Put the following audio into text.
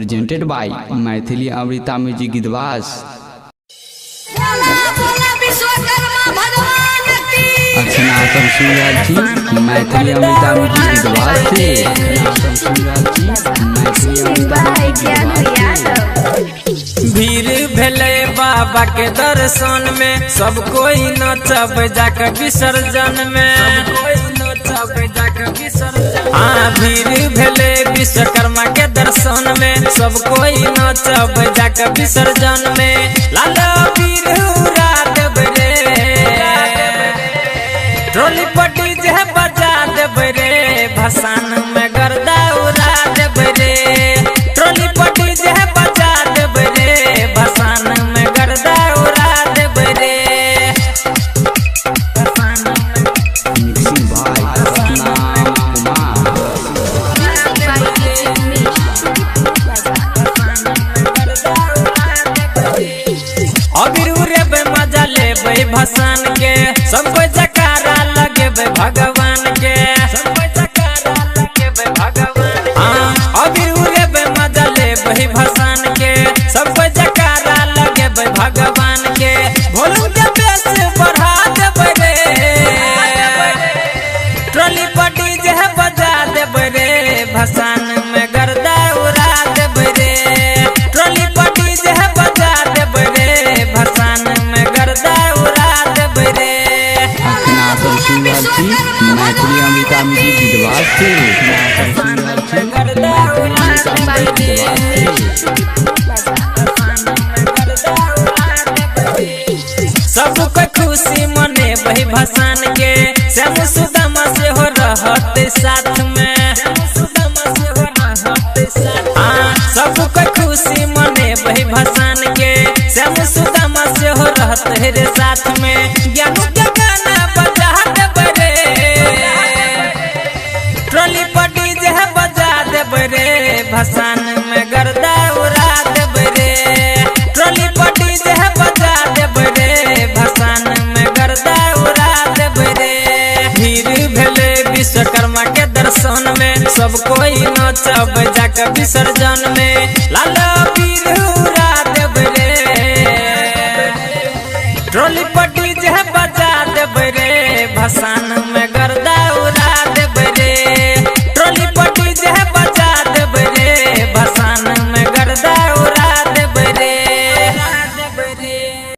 Presented by Maithili Amrita music गीतवास। अर्चना तुम सुन रहा छी मैथिली अमृता म्यूजिक गीतवास से। भीड़ भेले बाबा के दर्शन में, सब कोई नचब जाके विसर्जन में। हाँ, भीड़ भेले विश्वकर्मा के दर्शन में, सब कोई नचब जाके विसर्जन में। लाला पीर उड़ा देब रे, ढोली पट्टी जे बजा देब रे, भसान में गर्दा उड़ा देब रे। ढोली पट्टी जे बजा देब रे, भसान में गर्दा उड़ा देब रे। अबीर उड़ेबे मजा लेबे भसान के, सबको जकारा लगेबे भगवान के। हाँ, अबीर उड़ेबे मजा लेबे भसान के, सबको जकारा लगेबे भगवान के। भोलू के बेस बढ़ा देबे रे, ट्रॉली पट्टी जे बजा देबे रे, भसान में गर्दा उड़ा देबे रे। ट्रॉली पट्टी जे बजा देबे रे, भसान में गर्दा उड़ा देबे रे। अर्चना तुम सुन रहा छी मैथिली अमृता म्यूजिक गीतवास से। सबको खुशी मने वही भसान के, श्याम सुदामा से हो रहते साथ में। हाँ, सबको खुशी मने वही भसान के, श्याम सुदामा से हो रहते रे साथ में। ज्ञानू के गाना बजा देब रे, ट्रॉली पट्टी जे बजा देब रे, भसान में गर्दा उड़ा देब रे। ट्रॉली पट्टी जे बजा देब रे, भसान में गर्दा उड़ा देब रे। भीड़ भेले विश्वकर्मा के दर्शन में, सब कोई नचब जाके विसर्जन में। लाला पीर उड़ा देब रे, ट्रॉली पट्टी जे बजा देब रे, भसान